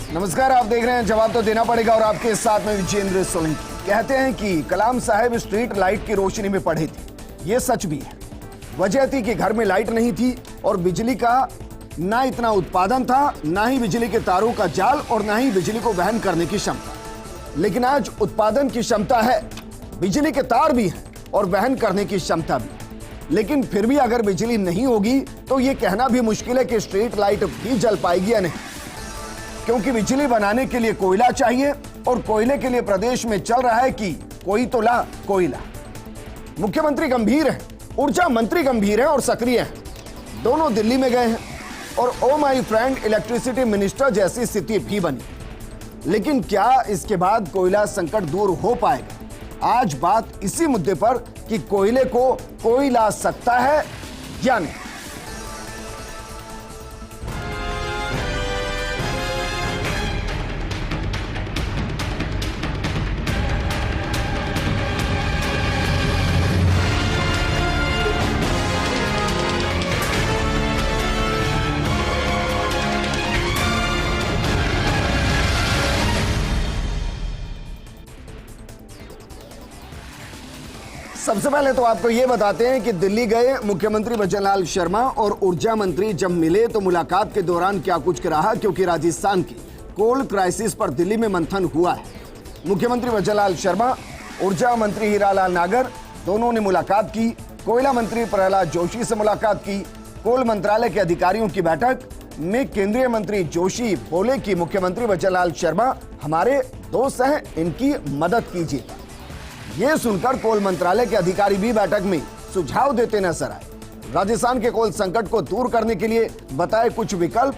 नमस्कार, आप देख रहे हैं जवाब तो देना पड़ेगा और आपके साथ में विजेंद्र सोलंकी। कहते हैं कि कलाम साहब स्ट्रीट लाइट की रोशनी में पढ़े थे। ये सच भी है। वजह थी कि घर में लाइट नहीं थी और बिजली का ना इतना उत्पादन था, ना ही बिजली के तारों का जाल और ना ही बिजली को वहन करने की क्षमता। लेकिन आज उत्पादन की क्षमता है, बिजली के तार भी हैं और वहन करने की क्षमता भी। लेकिन फिर भी अगर बिजली नहीं होगी तो ये कहना भी मुश्किल है कि स्ट्रीट लाइट भी जल पाएगी या नहीं, क्योंकि बिजली बनाने के लिए कोयला चाहिए और कोयले के लिए प्रदेश में चल रहा है कि कोई तो ला कोयला। मुख्यमंत्री गंभीर है, ऊर्जा मंत्री गंभीर है और सक्रिय है। दोनों दिल्ली में गए हैं और oh my friend electricity minister जैसी स्थिति भी बनी। लेकिन क्या इसके बाद कोयला संकट दूर हो पाएगा? आज बात इसी मुद्दे पर कि कोयले को कोई ला सकता है या नहीं। सबसे पहले तो आपको यह बताते हैं कि दिल्ली गए मुख्यमंत्री भजनलाल शर्मा और ऊर्जा मंत्री जब मिले तो मुलाकात के दौरान क्या कुछ रहा, क्योंकि राजस्थान की कोल क्राइसिस पर दिल्ली में मंथन हुआ है। मुख्यमंत्री भजनलाल शर्मा, ऊर्जा मंत्री हीरालाल नागर दोनों ने मुलाकात की। कोयला मंत्री प्रहलाद जोशी से मुलाकात की। कोल मंत्रालय के अधिकारियों की बैठक में केंद्रीय मंत्री जोशी बोले कि मुख्यमंत्री भजनलाल शर्मा हमारे दोस्त हैं, इनकी मदद कीजिए। यह सुनकर कोल मंत्रालय के अधिकारी भी बैठक में सुझाव देते नजर आए। राजस्थान के कोल संकट को दूर करने के लिए बताए कुछ विकल्प।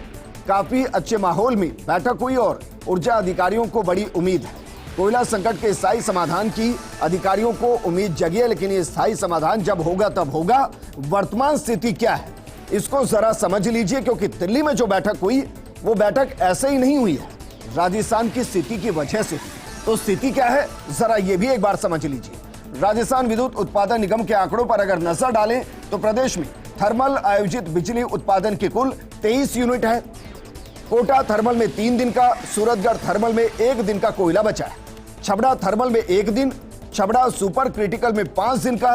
काफी अच्छे माहौल में बैठक हुई और ऊर्जा अधिकारियों को बड़ी उम्मीद है। कोयला संकट के स्थायी समाधान की अधिकारियों को उम्मीद जगी है, लेकिन ये स्थायी समाधान जब होगा तब होगा। वर्तमान स्थिति क्या है इसको जरा समझ लीजिए, क्योंकि दिल्ली में जो बैठक हुई वो बैठक ऐसे ही नहीं हुई है, राजस्थान की स्थिति की वजह से। तो स्थिति क्या है जरा ये भी एक बार समझ लीजिए। राजस्थान विद्युत उत्पादन निगम के आंकड़ों पर अगर नजर डालें तो प्रदेश में थर्मल आयोजित बिजली उत्पादन के कुल 23 यूनिट है। कोटा थर्मल में 3 दिन का, सूरतगढ़ थर्मल में 1 दिन का कोयला बचा है। छबड़ा थर्मल में 1 दिन, छबड़ा सुपर क्रिटिकल में 5 दिन का,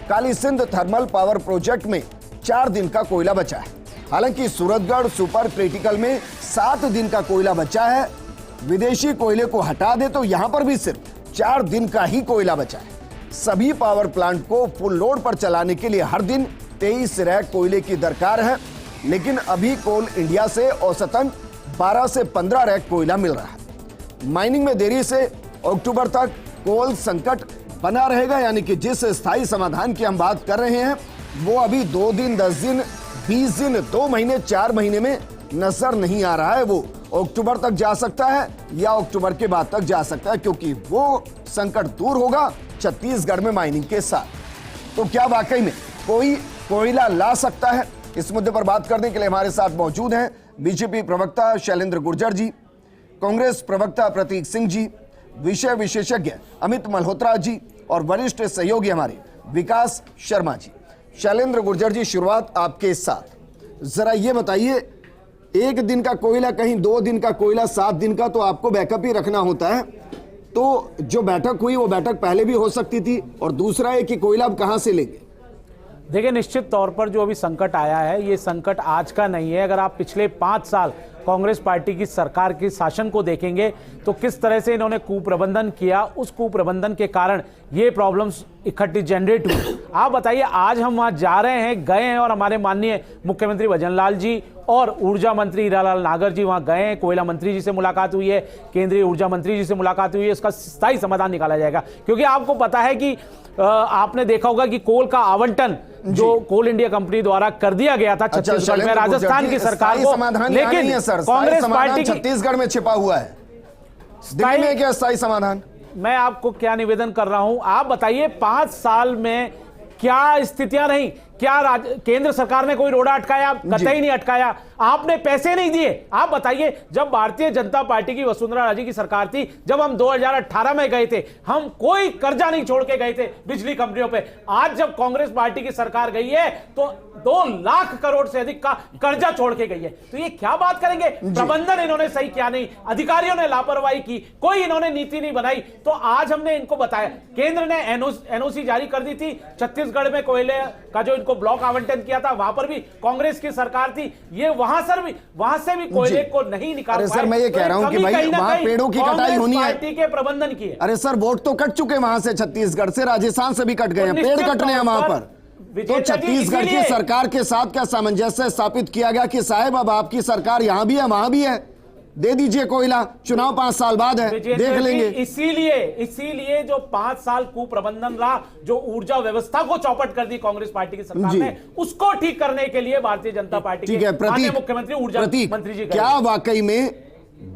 Kali Sindh thermal power project में 4 दिन का कोयला बचा है। हालांकि सूरतगढ़ सुपर क्रिटिकल में 7 दिन का कोयला बचा है। विदेशी कोयले को हटा दे तो यहां पर भी सिर्फ 4 दिन का ही कोयला बचा है। सभी पावर प्लांट को फुल लोड पर चलाने के लिए हर दिन 23 रैक कोयले की दरकार है, लेकिन अभी कोल इंडिया से औसतन 12 से 15 रैक कोयला मिल रहा है। माइनिंग में देरी से अक्टूबर तक कोल संकट बना रहेगा, यानी कि जिस स्थायी समाधान की हम बात कर रहे हैं वो अभी 2 दिन, 10 दिन, 20 दिन, 2 महीने, 4 महीने में नजर नहीं आ रहा है। वो अक्टूबर तक जा सकता है या अक्टूबर के बाद तक जा सकता है, क्योंकि वो संकट दूर होगा छत्तीसगढ़ में माइनिंग के साथ। तो क्या वाकई में कोई कोयला ला सकता है? इस मुद्दे पर बात करने के लिए हमारे साथ मौजूद हैं बीजेपी प्रवक्ता शैलेंद्र गुर्जर जी, कांग्रेस प्रवक्ता प्रतीक सिंह जी, विषय विशेषज्ञ अमित मल्होत्रा जी और वरिष्ठ सहयोगी हमारे विकास शर्मा जी। शैलेंद्र गुर्जर जी, शुरुआत आपके साथ। जरा ये बताइए, 1 दिन का कोयला, कहीं 2 दिन का कोयला, 7 दिन का, तो आपको बैकअप ही रखना होता है। तो जो बैठक हुई वो बैठक पहले भी हो सकती थी, और दूसरा है कि कोयला अब कहां से लेंगे? देखिए, निश्चित तौर पर जो अभी संकट आया है ये संकट आज का नहीं है। अगर आप पिछले 5 साल कांग्रेस पार्टी की सरकार के शासन को देखेंगे तो किस तरह से इन्होंने कुप्रबंधन किया, उस कुप्रबंधन के कारण ये प्रॉब्लम्स इकट्ठी जनरेट हुई। आप बताइए, आज हम वहां जा रहे हैं, गए हैं और हमारे माननीय मुख्यमंत्री भजनलाल जी और ऊर्जा मंत्री हीरालाल नागर जी वहां गए हैं। कोयला मंत्री जी से मुलाकात हुई है, केंद्रीय ऊर्जा मंत्री जी से मुलाकात हुई है। इसका स्थायी समाधान निकाला जाएगा, क्योंकि आपको पता है कि आपने देखा होगा कि कोल का आवंटन जो कोल इंडिया कंपनी द्वारा कर दिया गया था छत्तीसगढ़ में राजस्थान की सरकार को, लेकिन कांग्रेस पार्टी छत्तीसगढ़ में छिपा हुआ है। दिल्ली में क्या स्थायी समाधान? मैं आपको क्या निवेदन कर रहा हूं, आप बताइए 5 साल में क्या स्थितियां रही, क्या केंद्र सरकार ने कोई रोड़ा अटकाया? कतई नहीं अटकाया। आपने पैसे नहीं दिए। आप बताइए, जब भारतीय जनता पार्टी की वसुंधरा राजे की सरकार थी, जब हम 2018 में गए थे, हम कोई कर्जा नहीं छोड़ के गए थे बिजली कंपनियों पे। आज जब कांग्रेस पार्टी की सरकार गई है तो 2 लाख करोड़ से अधिक का कर्जा छोड़ के गई है। तो ये क्या बात करेंगे? प्रबंधन इन्होंने सही किया नहीं, अधिकारियों ने लापरवाही की, कोई इन्होंने नीति नहीं बनाई। तो आज हमने इनको बताया, केंद्र ने एनओसी जारी कर दी थी। छत्तीसगढ़ में कोयले का जो इनको ब्लॉक आवंटन किया था, वहां पर भी कांग्रेस की सरकार थी। ये वहां से भी कोयले को नहीं निकाल पाए। अरे सर, मैं ये कह रहा हूं कि भाई वहां पेड़ों की कटाई होनी है, पार्टी के प्रबंधन की है। अरे सर, वोट तो कट चुके वहां से, छत्तीसगढ़ से, राजस्थान से भी कट गए हैं, पेड़ कटने हैं वहां पर। तो छत्तीसगढ़ की सरकार के साथ क्या सामंजस्य स्थापित किया गया कि साहब अब आपकी सरकार यहां भी है वहां भी है, दे दीजिए कोयला, चुनाव 5 साल बाद है, देख लेंगे। इसीलिए जो 5 साल कुप्रबंधन रहा, जो ऊर्जा व्यवस्था को चौपट कर दी कांग्रेस पार्टी की सरकार ने, उसको ठीक करने के लिए भारतीय जनता पार्टी के माननीय मुख्यमंत्री ऊर्जा मंत्री जी, क्या वाकई में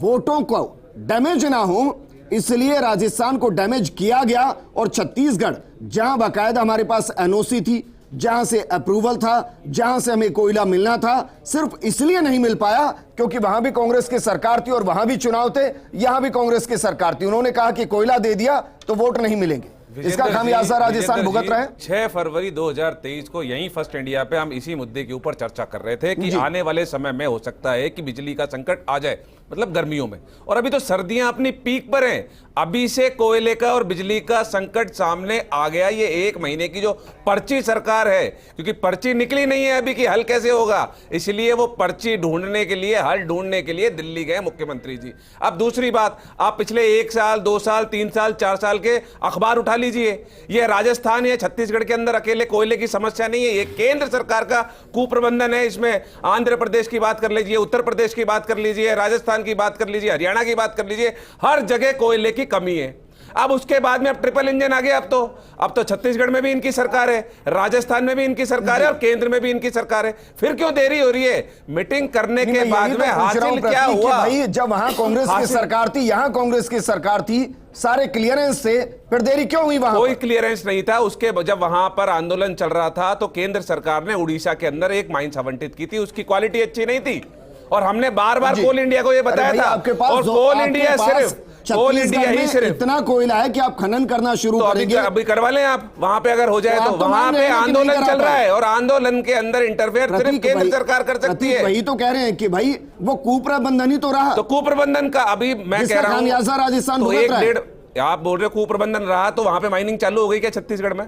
वोटों को डैमेज ना हो इसलिए राजस्थान को डैमेज किया गया और छत्तीसगढ़, जहां बाकायदा हमारे पास एनओसी थी, जहां से अप्रूवल था, जहां से हमें कोयला मिलना था, सिर्फ इसलिए नहीं मिल पाया क्योंकि वहां भी कांग्रेस की सरकार थी और वहां भी चुनाव थे, यहां भी कांग्रेस की सरकार थी। उन्होंने कहा कि कोयला दे दिया तो वोट नहीं मिलेंगे। इसका खामियाजा राजस्थान भुगत रहे। 6 फरवरी 2023 को यहीं फर्स्ट इंडिया पे हम इसी मुद्दे के ऊपर चर्चा कर रहे थे कि आने वाले समय में हो सकता है कि बिजली का संकट आ जाए, मतलब गर्मियों में, और अभी तो सर्दियां अपनी पीक पर हैं। अभी से कोयले का और बिजली का संकट सामने आ गया। ये 1 महीने की जो पर्ची सरकार है, क्योंकि पर्ची निकली नहीं है अभी कि हल कैसे होगा, इसलिए वो पर्ची ढूंढने के लिए, हल ढूंढने के लिए दिल्ली गए मुख्यमंत्री जी। अब दूसरी बात, आप पिछले 1 साल 2 साल 3 साल 4 साल के अखबार उठा लीजिए, ये राजस्थान या छत्तीसगढ़ के अंदर अकेले कोयले की समस्या नहीं है, ये केंद्र सरकार का कुप्रबंधन है। इसमें आंध्र प्रदेश की बात कर लीजिए, उत्तर प्रदेश की बात कर लीजिए, राजस्थान की बात कर लीजिए, हरियाणा की बात कर लीजिए, हर जगह कोयले की कमी है। अब उसके बाद में अब ट्रिपल इंजन आ गया। अब तो छत्तीसगढ़ में भी इनकी सरकार है, राजस्थान में भी इनकी सरकार है और केंद्र में भी इनकी सरकार है। फिर क्यों देरी हो रही है? मीटिंग करने के बाद में हासिल क्या हुआ? भाई जब वहां कांग्रेस की सरकार थी, यहां कांग्रेस की सरकार थी, सारे क्लियरेंस से, फिर देरी क्यों हुई? वहां कोई क्लियरेंस नहीं था। उसके जब वहां पर आंदोलन चल रहा था तो केंद्र सरकार ने उड़ीसा के अंदर एक माइंस आवंटित की थी, उसकी क्वालिटी अच्छी नहीं थी और हमने बार-बार कोल इंडिया को ये बताया था। और कोल इंडिया सिर्फ इतना कोयला है कि आप खनन करना शुरू करेंगे। अभी करवा लें आप, वहां पे अगर हो जाए तो वहां पे आंदोलन चल रहा है और आंदोलन के अंदर इंटरफेयर सिर्फ केंद्र सरकार कर सकती है। वही तो कह रहे हैं कि भाई वो कुप्रबंधन ही तो रहा। तो कुप्रबंधन का अभी मैं कह रहा हूं राजस्थान तो 1-1.5, आप बोल रहे हो कुप्रबंधन रहा, तो वहां पे माइनिंग चालू हो गई क्या छत्तीसगढ़ में?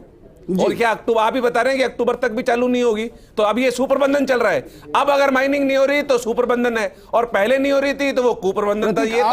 और क्या अक्टूबर, आप ही बता रहे हैं कि अक्टूबर तक भी चालू नहीं होगी, तो अब ये सुप्रबंधन चल रहा है। अब अगर माइनिंग नहीं हो रही तो सुप्रबंधन है, और पहले नहीं हो रही थी तो वो कुप्रबंधन था। ये तो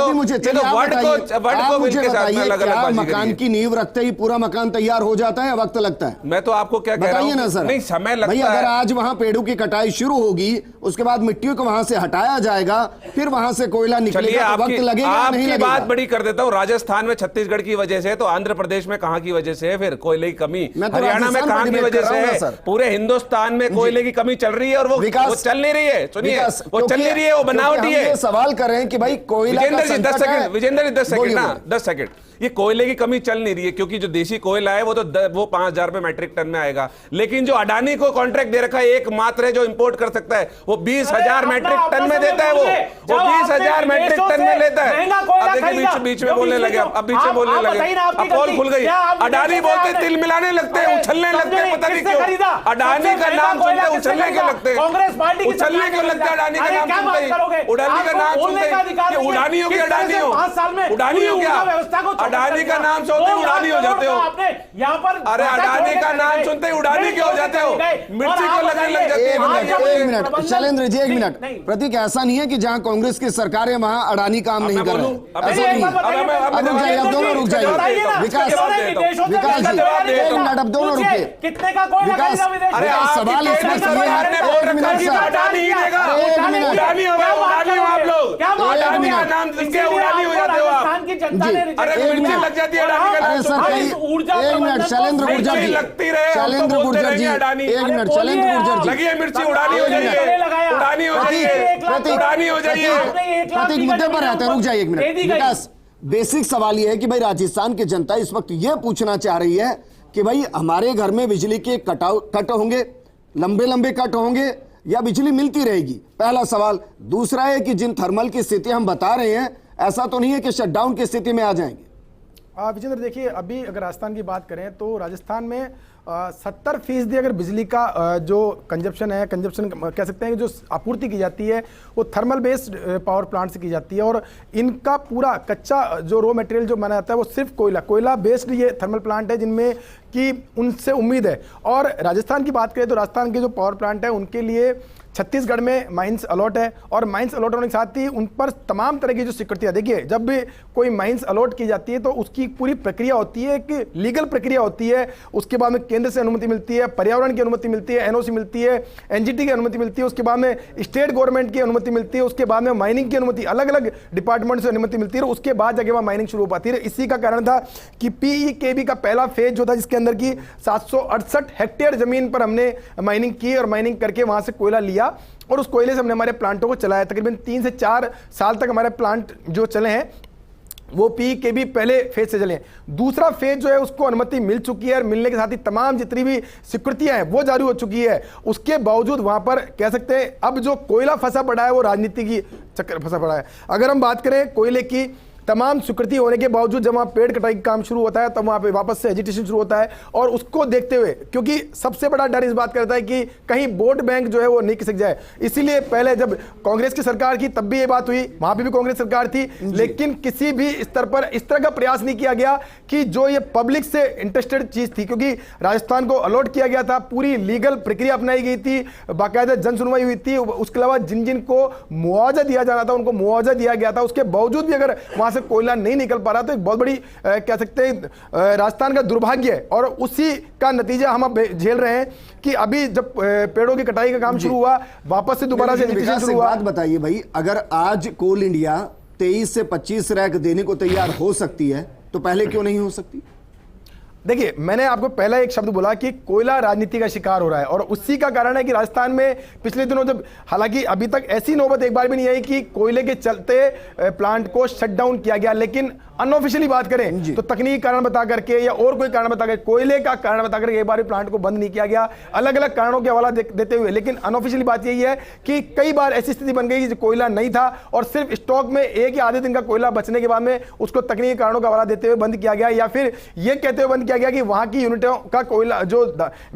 वर्ड को मिलके साथ में अलग-अलग मकान की नींव रखते ही पूरा मकान तैयार हो जाता है, वक्त लगता है? मैं तो आपको क्या कह रहा हूं ना सर, नहीं समय लगता है। अगर आज वहां पेड़ों की कटाई शुरू होगी, उसके बाद मिट्टी को वहां से हटाया जाएगा, फिर वहां से कोयला निकलेगा, वक्त लगेगा। आपकी बात बड़ी कर देता हूं, राजस्थान में छत्तीसगढ़ की वजह से, तो आंध्र प्रदेश में कहां की वजह से है फिर कोयले की कमी? हरियाणा में कहां वजह से है? पूरे हिंदुस्तान में कोयले की कमी चल रही है और वो चल नहीं रही है। सुनिए, वो चल नहीं रही है, वो बनावटी है। सवाल कर रहे हैं कि भाई कोयला का संकट है। 10 सेकंड, ये कोयले की कमी चल नहीं रही है क्योंकि जो देशी कोयला है वो 5,000 रुपए मैट्रिक टन में आएगा, लेकिन जो अडानी को कॉन्ट्रैक्ट दे रखा है एकमात्र है जो इंपोर्ट कर सकता है, वो 20,000 मैट्रिक टन में देता है। वो 20,000 मैट्रिक टन में लेता है। अब देखिए बीच में बोलने लगे, अब बीच में बोलने लगे, अब पोल खुल गई। अडानी बोलते तिल मिलाने लगते हैं, उछलने लगते हैं, पता नहीं क्यों। अडानी का नाम सुनते उछलने क्यों लगते हैं? उछलने क्यों लगता है अडानी का नाम सुनते ही? उड़ानी का नाम सुनते ही उड़ानी हो गया, अडानी हो, उड़ानी हो गया। अडानी का नाम सुनते ही उड़ानी हो जाते हो यहाँ पर। अरे अडानी का नाम सुनते ही उड़ानी क्यों हो जाते हो? मिर्ची क्यों लगने लग जाती है? एक मिनट शैलेंद्र जी, 1 मिनट। प्रतीक, ऐसा नहीं है कि जहां कांग्रेस की सरकार है वहां अडानी काम नहीं कर रहा है, ऐसा नहीं है। अब दोनों रुक जाइए। विकास जी, अब दोनों रुकिए। कितने का कोयला खरीदा विदेश? अरे सवाल इसमें ये है, 1 मिनट सर, अडानी ही देगा। उड़ानी हो आप लोग, अडानी का नाम सुन के उड़ानी हो जाते हो आप। अरे मिर्ची लग जाती है अडानी का नाम सुन के। 1 मिनट शैलेंद्र गुर्जर जी, शैलेंद्र गुर्जर जी, 1 मिनट शैलेंद्र गुर्जर जी, लगी है मिर्ची, उड़ानी हो जाइए, उड़ानी हो जाइए, उड़ानी हो जाइए। प्रतीक मुद्दे पर रहते हैं, रुक जाइए 1 मिनट। विकास, बेसिक सवाल यह है कि भाई राजस्थान की जनता इस वक्त यह पूछना चाह रही है कि भाई हमारे घर में बिजली के कट होंगे, लंबे लंबे कट होंगे या बिजली मिलती रहेगी, पहला सवाल। दूसरा है कि जिन थर्मल की स्थिति हम बता रहे हैं, ऐसा तो नहीं है कि शटडाउन की स्थिति में आ जाएंगे? विजेंद्र, देखिए, अभी अगर राजस्थान की बात करें तो राजस्थान में 70% अगर बिजली का जो कंजप्शन कह सकते हैं कि जो आपूर्ति की जाती है वो थर्मल बेस्ड पावर प्लांट से की जाती है, और इनका पूरा कच्चा जो रॉ मटेरियल जो माना जाता है वो सिर्फ कोयला बेस्ड ये थर्मल प्लांट है, जिनमें कि उनसे उम्मीद है। और राजस्थान की बात करें तो राजस्थान के जो पावर प्लांट है उनके लिए छत्तीसगढ़ में माइंस अलॉट है, और माइंस अलॉट होने के साथ ही उन पर तमाम तरह की जो सिक्योरिटी, देखिए जब भी कोई माइंस अलॉट की जाती है तो उसकी पूरी प्रक्रिया होती है, एक लीगल प्रक्रिया होती है। उसके बाद में केंद्र से अनुमति मिलती है, पर्यावरण की अनुमति मिलती है, एनओसी मिलती है, एनजीटी की अनुमति मिलती है, उसके बाद में स्टेट गवर्नमेंट की अनुमति मिलती है, उसके बाद में माइनिंग की अनुमति, अलग अलग डिपार्टमेंट से अनुमति मिलती है, और उसके बाद जाके वहाँ माइनिंग शुरू हो पाती है। इसी का कारण था कि पीईकेबी का पहला फेज जो था, जिसके अंदर की 768 हेक्टेयर जमीन पर हमने माइनिंग की, और माइनिंग करके वहां से कोयला लिया, और उस कोयले से हमने हमारे प्लांटों को चलाया। तकरीबन 3 से 4 साल तक हमारे प्लांट जो चले हैं वो पीईकेबी पहले फेज से चले हैं। दूसरा फेज जो है उसको अनुमति मिल चुकी है, और मिलने के साथ ही तमाम जितनी भी सिक्योरिटियां हैं वो जारी हो चुकी है। उसके बावजूद वहां पर कह सकते हैं अब जो कोयला फंसा पड़ा है वो राजनीति की चक्कर फंसा पड़ा है। अगर हम बात करें कोयले की, तमाम स्वीकृति होने के बावजूद जब वहाँ पेड़ कटाई का काम शुरू होता है तब वहाँ पे वापस से एजिटेशन शुरू होता है, और उसको देखते हुए, क्योंकि सबसे बड़ा डर इस बात का रहता है कि कहीं वोट बैंक जो है वो नहीं खिसक जाए। इसीलिए पहले जब कांग्रेस की सरकार की तब भी ये बात हुई, वहां पे भी कांग्रेस सरकार थी, लेकिन किसी भी स्तर पर इस तरह का प्रयास नहीं किया गया कि जो ये पब्लिक से इंटरेस्टेड चीज थी, क्योंकि राजस्थान को अलॉट किया गया था, पूरी लीगल प्रक्रिया अपनाई गई थी, बाकायदा जन सुनवाई हुई थी, उसके अलावा जिन जिन को मुआवजा दिया जाना था उनको मुआवजा दिया गया था। उसके बावजूद भी अगर वहां से कोयला नहीं निकल पा रहा तो एक बहुत बड़ी कह सकते हैं राजस्थान का दुर्भाग्य है, और उसी का नतीजा हम अब झेल रहे हैं कि अभी जब पेड़ों की कटाई का काम शुरू हुआ, वापस से दोबारा से शुरू हुआ। बात बताइए भाई, अगर आज कोल इंडिया 23 से 25 रैक देने को तैयार हो सकती है तो पहले क्यों नहीं हो सकती? देखिए, मैंने आपको पहला एक शब्द बोला कि कोयला राजनीति का शिकार हो रहा है, और उसी का कारण है कि राजस्थान में पिछले दिनों जब, हालांकि अभी तक ऐसी नौबत एक बार भी नहीं आई कि कोयले के चलते प्लांट को शट डाउन किया गया, लेकिन अनऑफिशियली बात करें तो तकनीकी कारण बता करके या और कोई कारण बता करके, कोयले का कारण बता करके एक बार भी प्लांट को बंद नहीं किया गया, अलग अलग कारणों के हवाला देते हुए। लेकिन अनऑफिशियली बात यही है कि कई बार ऐसी स्थिति बन गई कि कोयला नहीं था और सिर्फ स्टॉक में 1 या आधे दिन का कोयला बचने के बाद में उसको तकनीकी कारणों का हवाला देते हुए बंद किया गया, या फिर यह कहते हुए बंद किया गया कि वहां की यूनिटों का कोयला जो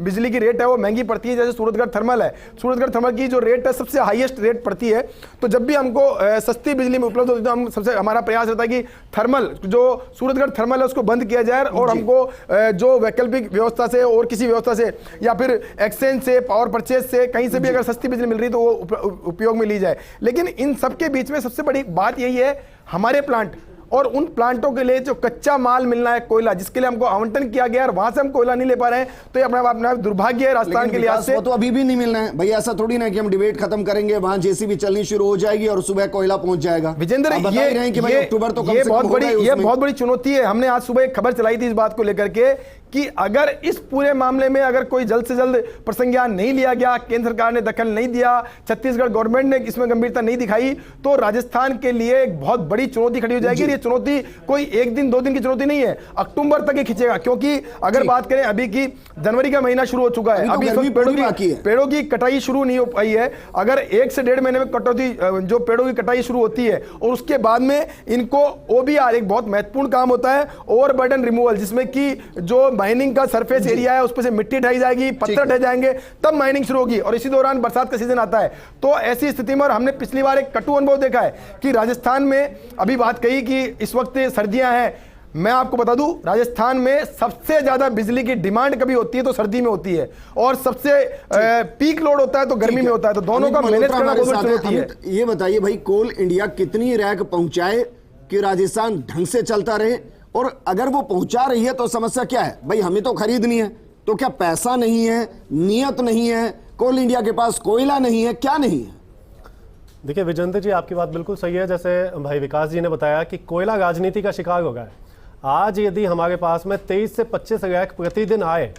बिजली की रेट है वो महंगी पड़ती है। जैसे सूरतगढ़ थर्मल है, सूरतगढ़ थर्मल की जो रेट है सबसे हाईएस्ट रेट पड़ती है, तो जब भी हमको सस्ती बिजली में उपलब्ध होती है तो हम सबसे हमारा प्रयास रहता है कि थर्मल जो सूरतगढ़ थर्मल है उसको बंद किया जाए, और हमको जो वैकल्पिक व्यवस्था से और किसी व्यवस्था से या फिर एक्सचेंज से, पावर परचेज से, कहीं से भी अगर सस्ती बिजली मिल रही तो वो उपयोग में ली जाए। लेकिन इन सबके बीच में सबसे बड़ी बात यही है, हमारे प्लांट और उन प्लांटों के लिए जो कच्चा माल मिलना है कोयला, जिसके लिए हमको आवंटन किया गया और वहां से हम कोयला नहीं ले पा रहे हैं, तो ये अपना दुर्भाग्य है राजस्थान के लिहाज से। वो तो अभी भी नहीं मिलना है भैया, ऐसा थोड़ी ना कि हम डिबेट खत्म करेंगे, वहां जेसीबी चलनी शुरू हो जाएगी और सुबह कोयला पहुंच जाएगा। विजेंद्र, ये अक्टूबर तो ये बहुत बड़ी चुनौती है। हमने आज सुबह एक खबर चलाई थी इस बात को लेकर के कि अगर इस पूरे मामले में अगर कोई जल्द से जल्द प्रसंज्ञान नहीं लिया गया, केंद्र सरकार ने दखल नहीं दिया, छत्तीसगढ़ गवर्नमेंट ने इसमें गंभीरता नहीं दिखाई, तो राजस्थान के लिए एक बहुत बड़ी चुनौती खड़ी हो जाएगी। ये चुनौती कोई 1 दिन 2 दिन की चुनौती नहीं है, अक्टूबर तक ये खींचेगा। क्योंकि अगर बात करें अभी की, जनवरी का महीना शुरू हो चुका है, अभी पेड़ों की कटाई शुरू नहीं हो पाई है। अगर 1 से 1.5 महीने में कटौती जो पेड़ों की कटाई शुरू होती है, और उसके बाद में इनको ओबीआर एक बहुत महत्वपूर्ण काम होता है, ओवरबर्डन रिमूवल, जिसमें कि जो माइनिंग का सरफेस एरिया है उस पर से मिट्टी हटाई जाएगी, पत्थर हटाए जाएंगे, तब माइनिंग शुरू होगी, और इसी दौरान बरसात का सीजन आता है। तो ऐसी स्थिति में, और हमने पिछली बार एक कटु अनुभव देखा है कि राजस्थान में, अभी बात कही कि इस वक्त सर्दियां हैं, मैं आपको बता दूं राजस्थान में सबसे ज्यादा बिजली की डिमांड कभी होती है तो सर्दी में होती है, और सबसे पीक लोड होता है तो गर्मी में होता है, तो दोनों का मैनेज करना बहुत चुनौती है। ये बताइए भाई, कोल इंडिया कितनी रैक पहुंचाए कि राजस्थान ढंग से चलता रहे, और अगर वो पहुंचा रही है तो समस्या क्या है भाई? हमें तो खरीदनी है, तो क्या पैसा नहीं है, नियत नहीं है, कोल इंडिया के पास कोयला नहीं है, क्या नहीं है? देखिए विजेंद्र जी, आपकी बात बिल्कुल सही है। जैसे भाई विकास जी ने बताया कि कोयला राजनीति का शिकार हो गया है। आज यदि हमारे पास में 23 से 25 रैक प्रतिदिन आए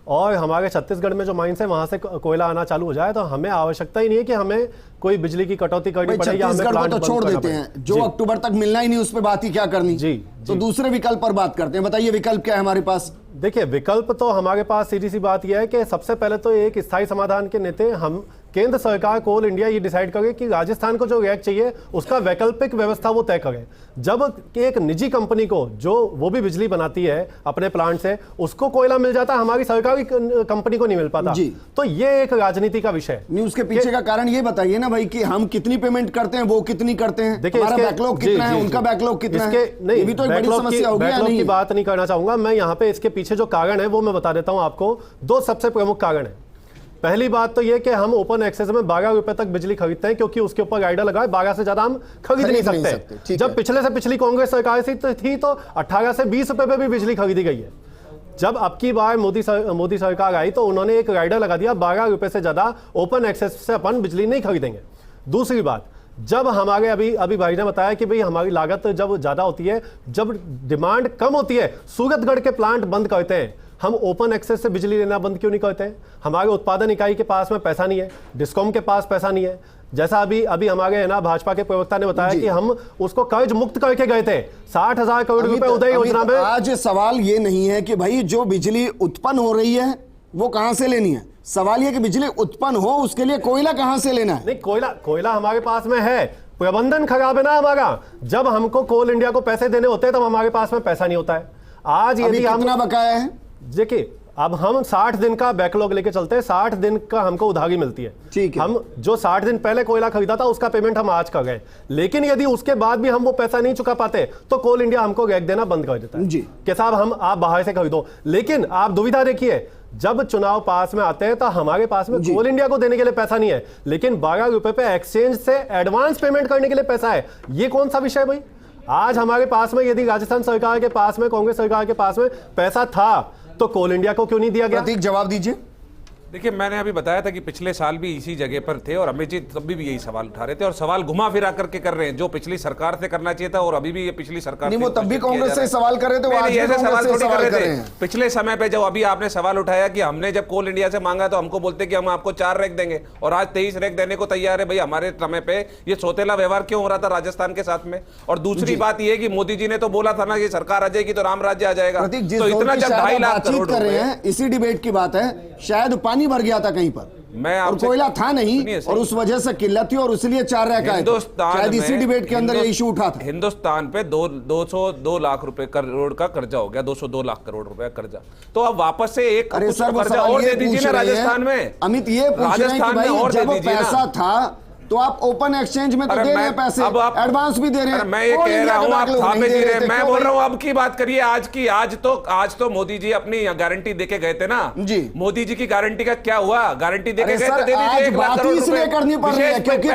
और हमारे छत्तीसगढ़ में जो माइंस है वहां से कोयला आना चालू हो जाए, तो हमें आवश्यकता ही नहीं है कि हमें कोई बिजली की कटौती करनी पड़े या हमें प्लांट तो छोड़ देते हैं, जो अक्टूबर तक मिलना ही नहीं उस पर बात ही क्या करनी। जी तो दूसरे विकल्प पर बात करते हैं। बताइए विकल्प क्या है हमारे पास? देखिए, विकल्प तो हमारे पास सीधी सी बात यह है कि सबसे पहले तो एक स्थायी समाधान के नेते हम केंद्र सरकार कोल इंडिया ये डिसाइड करे कि राजस्थान को जो रिएक्ट चाहिए उसका वैकल्पिक व्यवस्था वो तय करे। जब एक निजी कंपनी को जो वो भी बिजली बनाती है अपने प्लांट से, उसको कोयला मिल जाता है, हमारी सरकारी कंपनी को नहीं मिल पाता, तो ये एक राजनीति का विषय है। नहीं, उसके पीछे का कारण ये बताइए ना भाई कि हम कितनी पेमेंट करते हैं, वो कितनी करते हैं, देखिए हमारा बैकलॉग कितना है, उनका बैकलॉग कितना है, ये भी तो एक बड़ी समस्या होगी। बैकलॉग की बात नहीं करना चाहूंगा मैं यहाँ पे। इसके पीछे जो कारण है वो मैं बता देता हूं आपको। दो सबसे प्रमुख कारण है। पहली बात तो ये कि हम ओपन एक्सेस में 12 रुपए तक बिजली खरीदते हैं क्योंकि उसके ऊपर राइडर लगा है, 12 से ज्यादा हम खरीद नहीं सकते। जब पिछले से पिछली कांग्रेस सरकार थी तो 18 से 20 रुपए पे भी बिजली खरीदी गई है। जब अब की बार मोदी सरकार आई तो उन्होंने एक राइडर लगा दिया, 12 रुपए से ज्यादा ओपन एक्सेस से अपन बिजली नहीं खरीदेंगे। दूसरी बात, जब हमारे अभी भाई ने बताया कि भाई हमारी लागत जब ज्यादा होती है, जब डिमांड कम होती है, सूरतगढ़ के प्लांट बंद करते हैं। हम ओपन एक्सेस से बिजली लेना बंद क्यों नहीं करते हैं? हमारे उत्पादन इकाई के पास में पैसा नहीं है, डिस्कॉम के पास पैसा नहीं है। जैसा अभी हमारे है ना भाजपा के प्रवक्ता ने बताया कि हम उसको कर्ज मुक्त करके गए थे, 60,000 करोड़ रुपए उदय योजना में। आज सवाल ये नहीं है कि भाई जो बिजली उत्पन्न हो रही है वो कहां से लेनी है, सवाल ये कि बिजली उत्पन्न हो उसके लिए कोयला कहां से लेना है। नहीं, कोयला हमारे पास में है, प्रबंधन खराब है ना हमारा। जब हमको कोल इंडिया को पैसे देने होते हैं तब हमारे पास में पैसा नहीं होता है। आज यदि हम कितना बकाया है? देखिए, अब हम 60 दिन का बैकलॉग लेके चलते हैं, 60 दिन का हमको उधारी मिलती है। ठीक है। हम जो 60 दिन पहले कोयला खरीदा था उसका पेमेंट हम आज कर गए, लेकिन यदि उसके बाद भी हम वो पैसा नहीं चुका पाते तो कोल इंडिया हमको रैक देना बंद कर देता है जी कि साहब आप बाहर से खरीदो। लेकिन आप दुविधा देखिए, जब चुनाव पास में आते हैं तो हमारे पास में कोल इंडिया को देने के लिए पैसा नहीं है, लेकिन 12 रुपए पे एक्सचेंज से एडवांस पेमेंट करने के लिए पैसा है। ये कौन सा विषय भाई? आज हमारे पास में यदि राजस्थान सरकार के पास में, कांग्रेस सरकार के पास में पैसा था तो कोल इंडिया को क्यों नहीं दिया गया? प्रतीक जवाब दीजिए। देखिए, मैंने अभी बताया था कि पिछले साल भी इसी जगह पर थे और अमित जी तब भी यही सवाल उठा रहे थे और सवाल घुमा फिरा करके कर रहे हैं, जो पिछली सरकार से करना चाहिए था और अभी भी ये पिछली सरकार नहीं, वो तब भी कांग्रेस से सवाल कर रहे थे, वो आज भी ऐसे सवाल कांग्रेस से थोड़ी सवाल कर कर रहे रहे थे। हैं। पिछले समय पे जब अभी आपने सवाल उठाया कि हमने जब कोल इंडिया से मांगा तो हमको बोलते कि हम आपको 4 रैक देंगे और आज 23 रैक देने को तैयार है। भाई हमारे समय पे ये सौतेला व्यवहार क्यों हो रहा था राजस्थान के साथ में? और दूसरी बात ये कि मोदी जी ने तो बोला था ना कि सरकार आ जाएगी तो राम राज्य आ जाएगा, तो इतना जब 2.5 लाख करोड़ कर रहे हैं, इसी डिबेट की बात है, शायद पानी भर गया था कहीं पर और कोयला था नहीं और उस वजह से किल्लत थी और इसलिए 4 रैक आए थे। शायद इसी डिबेट के अंदर ये इशू उठा था। हिंदुस्तान पे 202 लाख रुपए करोड़ का कर्जा हो गया, 202 लाख करोड़ रुपए का कर्जा। तो अब वापस से एक कर्जा और दे दीजिए ना राजस्थान में। अमित ये पूछ रहे हैं कि भाई जब पैसा था तो आप ओपन एक्सचेंज में तो दे रहे हैं पैसे, एडवांस भी दे रहे हैं। मैं ये कह रहा हूं आप थापे दे रहे हैं, मैं बोल रहा हूं अब की बात करिए आज की। आज तो मोदी जी अपनी गारंटी देके गए थे ना जी। मोदी जी की गारंटी का क्या हुआ? गारंटी देके गए थे, दे दीजिए 1 लाख करोड़ इसलिए करनी पड़ रही है क्योंकि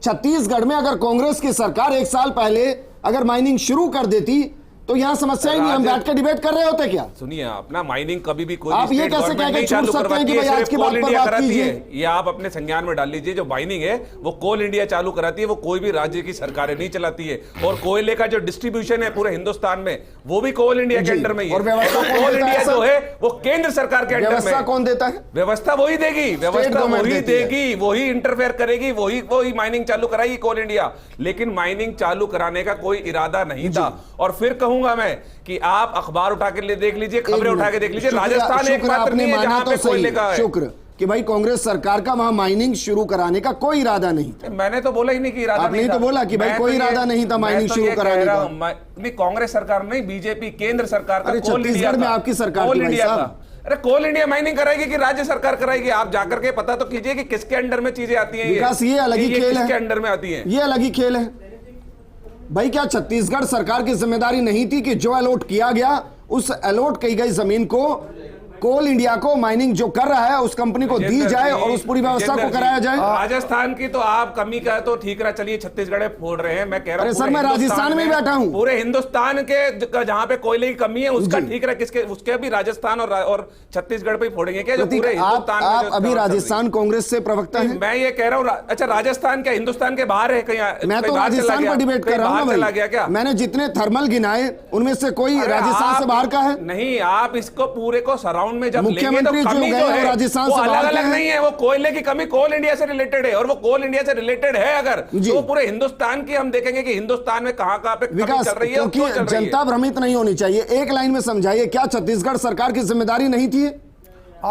छत्तीसगढ़ में अगर कांग्रेस की सरकार 1 साल पहले अगर माइनिंग शुरू कर देती तो यहाँ समस्या ही नहीं, हम बैठ के डिबेट कर रहे होते क्या? सुनिए, अपना माइनिंग कभी भी कोई आप ये कैसे कह के छूट सकते हैं कि भाई आज की बात पर बात कीजिए? ये आप अपने संज्ञान में डाल लीजिए, जो माइनिंग है वो कोल इंडिया चालू कराती है, वो कोई भी राज्य की सरकारें नहीं चलाती है। और कोयले का जो डिस्ट्रीब्यूशन है पूरे हिंदुस्तान में वो भी कोल इंडिया के अंडर में ही है। और व्यवस्था कोल इंडिया जो है वो केंद्र सरकार के अंडर में। व्यवस्था कौन देता है? व्यवस्था वही देगी, व्यवस्था वही देगी, वही इंटरफेयर करेगी, वही माइनिंग चालू कराएगी कोल इंडिया। लेकिन माइनिंग चालू कराने का कोई इरादा नहीं था। और फिर कहूंगा मैं कि आप अखबार उठा के देख लीजिए, खबरें उठा के देख लीजिए, राजस्थान एकमात्र नहीं है जहां पे कोयले का है। शुक्र कि भाई कांग्रेस सरकार का वहां माइनिंग शुरू कराने का कोई इरादा नहीं था। मैंने तो बोला ही नहीं कि इरादा नहीं था। आपने तो बोला कि भाई कोई इरादा नहीं था माइनिंग शुरू कराने का। नहीं, कांग्रेस सरकार नहीं, बीजेपी केंद्र सरकार का। छत्तीसगढ़ में आपकी सरकार कोल इंडिया का। अरे कोल इंडिया माइनिंग कराएगी कि राज्य सरकार कराएगी? आप जाकर के पता तो कीजिए कि किसके अंडर में चीजें आती हैं। विकास, ये अलग ही खेल है, किसके अंडर में आती है, ये अलग ही खेल है भाई। क्या छत्तीसगढ़ सरकार की जिम्मेदारी नहीं थी कि जो अलॉट किया गया उस अलॉट की गई जमीन को कोल इंडिया को माइनिंग जो कर रहा है उस कंपनी को दी जाए और उस पूरी व्यवस्था को कराया जाए? राजस्थान की तो आप कमी का तो ठीक रहा, चलिए छत्तीसगढ़ में फोड़ रहे हैं। मैं कह रहा हूं सर मैं राजस्थान में बैठा हूं, पूरे हिंदुस्तान के जहां पे कोयले की कमी है उसका ठीक रहा, किसके उसके भी राजस्थान और छत्तीसगढ़ पे फोड़ेंगे क्या? जो पूरे हिंदुस्तान में आप अभी राजस्थान कांग्रेस से प्रवक्ता हैं। मैं ये कह रहा हूँ, अच्छा राजस्थान क्या हिंदुस्तान के बाहर है कहीं? मैं तो राजस्थान पर डिबेट कर रहा हूँ। मैंने जितने थर्मल गिनाए उनमें से कोई राजस्थान से बाहर का है नहीं। आप इसको पूरे को सराउंड अकाउंट में जब लेंगे तो मुख्यमंत्री जो कमी गए जो वो है राजस्थान वो से अलग बाहर अलग के नहीं है, वो कोयले की कमी कोल इंडिया से रिलेटेड है, और वो कोल इंडिया से रिलेटेड है अगर जी। तो पूरे हिंदुस्तान की हम देखेंगे कि हिंदुस्तान में कहां कहां पे कमी विकास, चल रही है और क्यों क्योंकि चल रही है। जनता भ्रमित नहीं होनी चाहिए, एक लाइन में समझाइए, क्या छत्तीसगढ़ सरकार की जिम्मेदारी नहीं थी?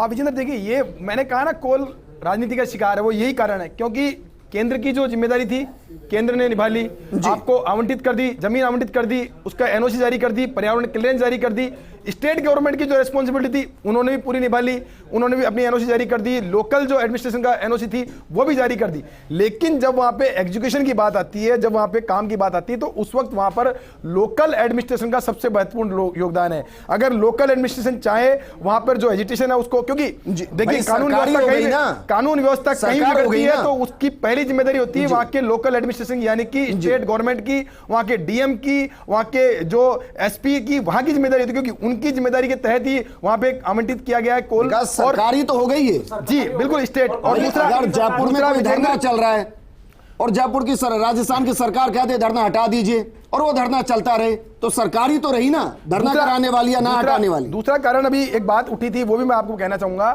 विजेंद्र देखिए, ये मैंने कहा ना कोल राजनीति का शिकार है, वो यही कारण है क्योंकि केंद्र की जो जिम्मेदारी थी केंद्र ने निभा ली, आपको आवंटित कर दी, जमीन आवंटित कर दी, उसका एनओसी जारी कर दी, पर्यावरण क्लियरेंस जारी कर दी, स्टेट गवर्नमेंट की जो रिस्पॉन्सिबिलिटी थी उन्होंने भी पूरी निभा ली, उन्होंने भी अपनी एनओसी जारी कर दी, लोकल जो एडमिनिस्ट्रेशन का एनओसी थी वो भी जारी कर दी। लेकिन जब वहां पे एग्जीक्यूशन की बात आती है, जब वहां पे काम की बात आती है, तो उस वक्त वहां पर लोकल एडमिनिस्ट्रेशन का सबसे महत्वपूर्ण योगदान है। अगर लोकल एडमिनिस्ट्रेशन चाहे वहां पर जो एजिटेशन है उसको, क्योंकि देखिए कानून व्यवस्था कहीं बिगड़ती है तो उसकी पहली जिम्मेदारी होती है वहां के लोकल एडमिनिस्ट्रेशन यानी कि स्टेट गवर्नमेंट की, वहां के डीएम की, वहां के जो एसपी की, वहां की जिम्मेदारी होती है क्योंकि उनकी जिम्मेदारी के तहत ही वहां पे आवंटित किया गया है कोल। और सरकारी तो हो गई है जी बिल्कुल स्टेट। और दूसरा अगर जयपुर में कोई धरना चल रहा है और जयपुर की राजस्थान की सरकार कहते हैं धरना हटा दीजिए और वो धरना चलता रहे, तो सरकारी तो रही ना धरना कराने वाली या ना हटाने वाली। दूसरा कारण अभी एक बात उठी थी, वो भी मैं आपको कहना चाहूंगा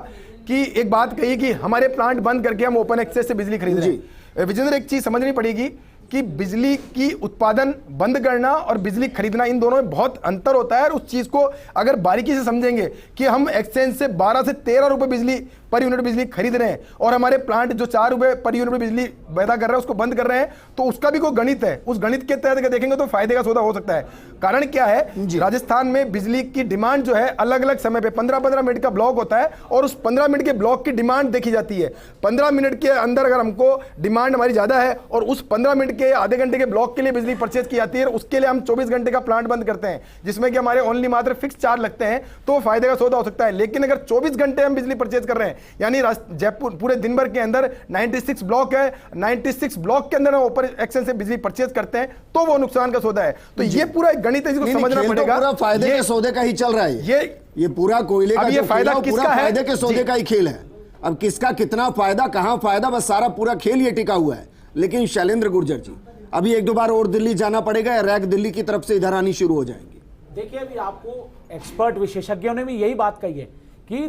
कि एक बात कही कि हमारे प्लांट बंद करके हम ओपन एक्सेस से बिजली खरीद रहे हैं। विजेंद्र, एक चीज समझनी पड़ेगी कि बिजली की उत्पादन बंद करना और बिजली खरीदना, इन दोनों में बहुत अंतर होता है। और उस चीज को अगर बारीकी से समझेंगे कि हम एक्सचेंज से 12 से 13 रुपए बिजली पर यूनिट बिजली खरीद रहे हैं और हमारे प्लांट जो 4 रुपए पर यूनिट बिजली पैदा कर रहे हैं उसको बंद कर रहे हैं, तो उसका भी कोई गणित है। उस गणित के तहत देखेंगे तो फायदे का सौदा हो सकता है। कारण क्या है, राजस्थान में बिजली की डिमांड जो है अलग अलग समय पे 15-15 मिनट का ब्लॉक होता है और उस 15 मिनट के ब्लॉक की डिमांड देखी जाती है। 15 मिनट के अंदर अगर हमको डिमांड हमारी ज्यादा है और उस 15 मिनट के आधे घंटे के ब्लॉक के लिए बिजली परचेज की जाती है, उसके लिए हम 24 घंटे का प्लांट बंद करते हैं जिसमें कि हमारे ओनली मात्र फिक्स चार्ज लगते हैं, तो फायदे का सौदा हो सकता है। लेकिन अगर 24 घंटे हम बिजली परचेज कर रहे हैं, यानी जयपुर पूरे दिन भर के अंदर 96 ब्लॉक है, 96 ब्लॉक के अंदर हम ओपन एक्सचेंज से बिजली परचेज करते हैं, तो वो नुकसान का सौदा है। तो ये पूरा एक गणित है जिसको समझना पड़ेगा। पूरा फायदे के सौदे का ही चल रहा है ये पूरा कोयले का ये फायदा किसका है, फायदे के सौदे का ही खेल है। अब किसका कितना फायदा, कहां फायदा, बस सारा पूरा खेल ये टिका हुआ है। लेकिन शैलेंद्र गुर्जर जी, अभी 1-2 बार और दिल्ली जाना पड़ेगा या रैक दिल्ली की तरफ से इधर आनी शुरू हो जाएंगी? देखिए, अभी आपको एक्सपर्ट विशेषज्ञों ने भी यही बात कही है कि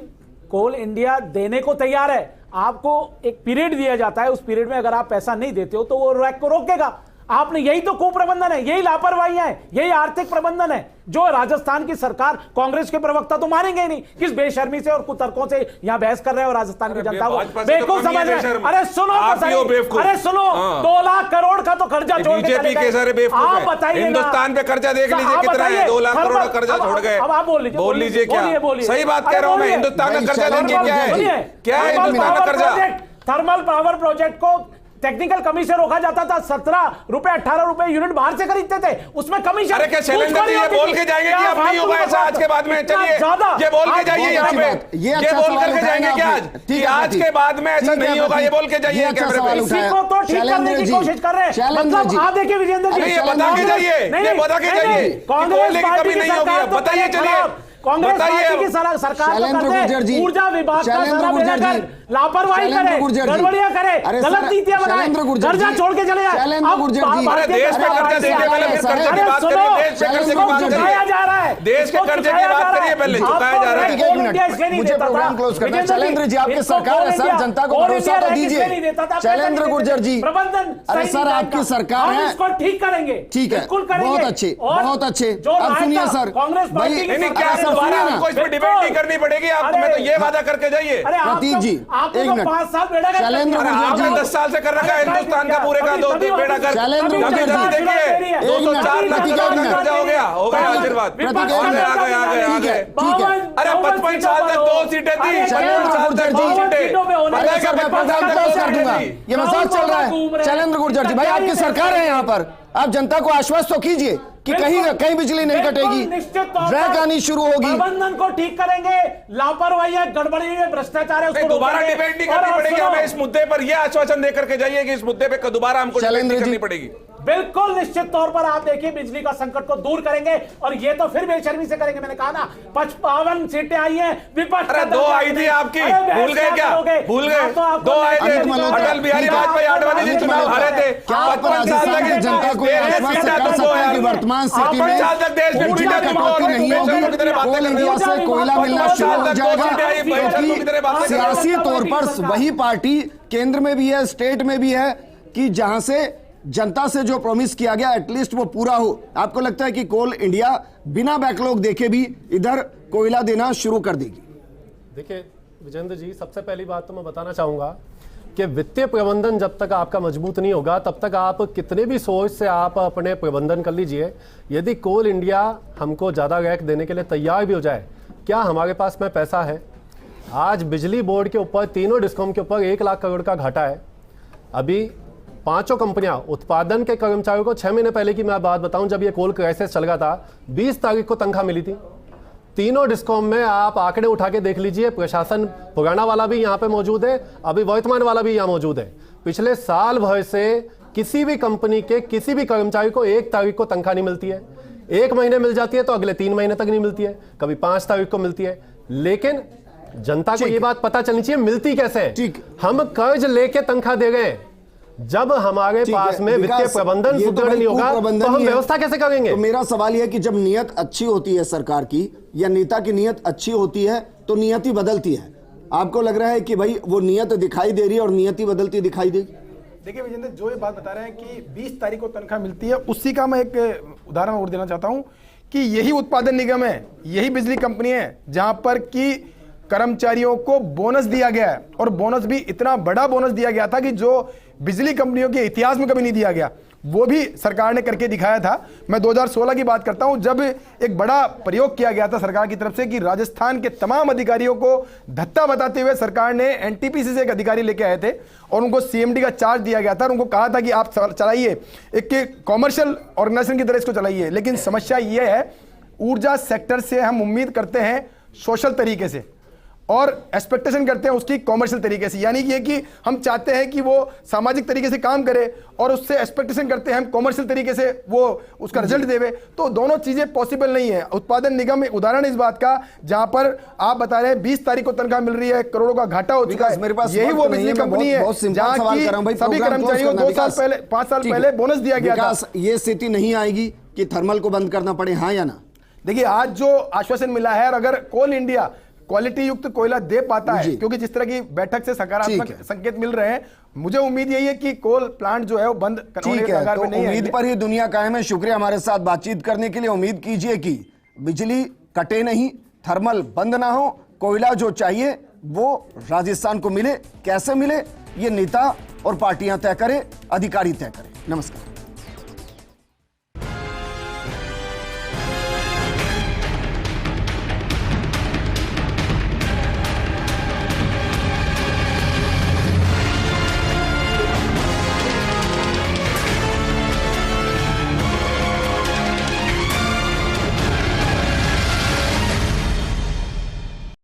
कोल इंडिया देने को तैयार है, आपको एक पीरियड दिया जाता है, उस पीरियड में अगर आप पैसा नहीं देते हो तो वो रैक को रोकेगा। आपने, यही तो कुप्रबंधन है, यही लापरवाहियां है, यही आर्थिक प्रबंधन है जो राजस्थान की सरकार, कांग्रेस के प्रवक्ता तो मानेंगे ही नहीं, किस बेशर्मी से और कुतर्कों से यहां बहस कर रहे हो राजस्थान की जनता को बेवकूफ समझ रहे हैं। अरे सुनो, अरे सुनो, 2 लाख करोड़ का तो कर्जा छोड़ के चले गए। आप बताइए, हिंदुस्तान पे कर्जा देख लीजिए कितना है, 2 लाख करोड़ का कर्जा छोड़ गए। अब आप बोल लीजिए क्या सही बात कह रहा हूं मैं, हिंदुस्तान का कर्जा लेंगे क्या है हिंदुस्तान का कर्जा? थर्मल पावर प्रोजेक्ट को टेक्निकल कमी से रोका जाता था, 17 रुपए 18 रुपए यूनिट बाहर से खरीदते थे, उसमें कमीशन। अरे क्या शैलेंद्र जी ये बोल के जाएंगे कि अब नहीं होगा ऐसा आज के बाद में? चलिए ये बोल के जाइए यहाँ पे, ये बोल करके जाएंगे कि आज कि आज के बाद में ऐसा नहीं होगा, ये बोल के जाइए कैमरे पे। इसी को तो ठीक करने की कोशिश कर रहे हैं। मतलब आप देखिए विजेंद्र जी, ये बता के जाइए, ये बता के जाइए कांग्रेस कमी नहीं होगी, बताइए। चलिए कांग्रेस पार्टी की सरकार तो करते हैं, ऊर्जा विभाग का सारा बेड़ा कर लापरवाही करे, गड़बड़ियां करे, गलत नीतियां बनाए, कर्जा छोड़ के चले जाए। अरे देश पे कर्जा देंगे पहले, फिर कर्जे की बात करिए। देश पे कर्जे की बात करिए, जा रहा है देश के कर्जे की बात करिए, पहले चुकाया जा रहा है। मुझे प्रोग्राम क्लोज करना है। शैलेंद्र जी, आपकी सरकार है सर, जनता को भरोसा तो दीजिए। शैलेंद्र गुर्जर जी, प्रबंधन, अरे सर आपकी सरकार है, इसको ठीक करेंगे, ठीक है, बहुत अच्छे, बहुत अच्छे। अब सुनिए सर, कांग्रेस पार्टी दोबारा हमको इस पर डिबेट नहीं करनी पड़ेगी, आप मैं तो ये वादा करके जाइए। प्रतीक जी, 1 मिनट। 5 साल बेड़ा कर, शैलेंद्र गुर्जर जी, 10 साल से कर रखा है हिंदुस्तान का पूरे का 2 बेड़ा कर। शैलेंद्र गुर्जर जी, देखिए 204 लाख का कर्जा हो गया आशीर्वाद। प्रतीक आ गए। अरे 55 साल तक 2 सीटें थी, 55 साल तक 2 सीटें, ये मजाक चल रहा है। शैलेंद्र गुर्जर जी, भाई आपकी सरकार है यहाँ पर, आप जनता को आश्वस्त तो कीजिए कि कहीं बिजली नहीं कटेगी, रैक आनी शुरू होगी, प्रबंधन को ठीक करेंगे, लापरवाही गड़बड़ी है, भ्रष्टाचार है, उसको दोबारा डिबेट नहीं करनी पड़ेगी। हमें इस मुद्दे पर यह आश्वासन देकर के जाइए कि इस मुद्दे पे दोबारा हमको डिबेट नहीं करनी पड़ेगी। बिल्कुल निश्चित तौर पर आप देखिए बिजली का संकट को दूर करेंगे, और ये तो फिर बेशर्मी से करेंगे। मैंने कहा ना 55 सीटें आई हैं, विपक्ष अरे 2 आई थी आपकी, भूल गए क्या? भूल गए? 2 आए थे। अटल बिहारी वाजपेयी 8 वाले दिन चुनाव हारे थे। 55 साल की जनता को आश्वस्त कर सकते हैं कि वर्तमान स्थिति में ऊर्जा कटौती नहीं होगी, कोल इंडिया से कोयला मिलना शुरू हो जाएगा, क्योंकि सियासी तौर पर वही पार्टी केंद्र में भी है, स्टेट में भी है कि जहां से जनता से जो प्रॉमिस किया गया एटलीस्ट वो पूरा हो। आपको लगता है कि कोल इंडिया बिना बैकलॉग देखे भी इधर कोयला देना शुरू कर देगी? देखिए विजेंद्र जी, सबसे पहली बात तो मैं बताना चाहूंगा कि वित्तीय प्रबंधन जब तक आपका मजबूत नहीं होगा तब तक आप कितने भी सोच से आप अपने प्रबंधन कर लीजिए। यदि कोल इंडिया हमको ज़्यादा रैक देने के लिए तैयार भी हो जाए, क्या हमारे पास में पैसा है? आज बिजली बोर्ड के ऊपर, तीनों डिस्कॉम के ऊपर 1 लाख करोड़ का घाटा है। अभी 5 कंपनियां, उत्पादन के कर्मचारियों को 6 महीने पहले की मैं बात बताऊं, जब ये कोल क्राइसिस चल रहा था, 20 तारीख को तनख्वाह मिली थी। तीनों डिस्कॉम में आप आंकड़े उठा के देख लीजिए, प्रशासन पुराना वाला भी यहाँ पे मौजूद है, अभी वर्तमान वाला भी यहाँ मौजूद है। पिछले साल भर से किसी भी कंपनी के किसी भी कर्मचारी को 1 तारीख को तनख्वाह नहीं मिलती है। 1 महीने मिल जाती है तो अगले 3 महीने तक नहीं मिलती है, कभी 5 तारीख को मिलती है। लेकिन जनता को ये बात पता चलनी चाहिए मिलती कैसे है। हम कर्ज लेके तनख्वाह दे गए, जब हमारे पास में वित्तीय प्रबंधन सुदृढ़ नहीं होगा तो हम व्यवस्था कैसे करेंगे? तो मेरा सवाल यह है कि जब नियत अच्छी होती है सरकार की या नेता की नियत अच्छी होती है तो नियति बदलती है। आपको लग रहा है कि भाई वो नियत दिखाई दे रही है और नियति बदलती दिखाई देगी? देखिए विजेंद्र, जो ये बात बता रहे हैं कि 20 तारीख को तनख्वाह मिलती है, उसी का मैं एक उदाहरण और देना चाहता हूं कि यही उत्पादन निगम है, यही बिजली कंपनी है जहां पर कि कर्मचारियों को बोनस दिया गया है, और बोनस भी इतना बड़ा बोनस दिया गया था कि जो बिजली कंपनियों के इतिहास में कभी नहीं दिया गया, वो भी सरकार ने करके दिखाया था। मैं 2016 की बात करता हूं, जब एक बड़ा प्रयोग किया गया था सरकार की तरफ से कि राजस्थान के तमाम अधिकारियों को धत्ता बताते हुए सरकार ने एनटीपीसी से एक अधिकारी लेके आए थे और उनको सीएमडी का चार्ज दिया गया था और उनको कहा था कि आप चलाइए, एक कॉमर्शियल ऑर्गेनाइजेशन की तरह इसको चलाइए। लेकिन समस्या ये है, ऊर्जा सेक्टर से हम उम्मीद करते हैं सोशल तरीके से और एक्सपेक्टेशन करते हैं उसकी कॉमर्शियल तरीके से, यानी कि हम चाहते हैं कि वो सामाजिक तरीके से काम करे और उससे एक्सपेक्टेशन करते हैं हम कॉमर्शियल तरीके से वो उसका रिजल्ट देवे। तो दोनों चीजें पॉसिबल नहीं है। उत्पादन निगम एक उदाहरण इस बात का, जहां पर आप बता रहे हैं 20 तारीख को तनख्वाह मिल रही है, करोड़ों का घाटा हो चुका है। मेरे पास यही वो बिजली कंपनी है जहां की सभी कर्मचारियों को 2 साल पहले 5 साल पहले बोनस दिया गया था। ये स्थिति नहीं आएगी कि थर्मल को बंद करना पड़े, हाँ या ना? देखिए आज जो आश्वासन मिला है, और अगर कोल इंडिया क्वालिटी युक्त कोयला दे पाता है, क्योंकि जिस तरह की बैठक से सकारात्मक संकेत मिल रहे हैं, मुझे उम्मीद यही है कि कोल प्लांट जो है वो बंद करने के कगार पे नहीं है। उम्मीद पर ही दुनिया कायम है। शुक्रिया हमारे साथ बातचीत करने के लिए। उम्मीद कीजिए कि बिजली कटे नहीं, थर्मल बंद ना हो, कोयला जो चाहिए वो राजस्थान को मिले। कैसे मिले ये नेता और पार्टियां तय करें, अधिकारी तय करें। नमस्कार।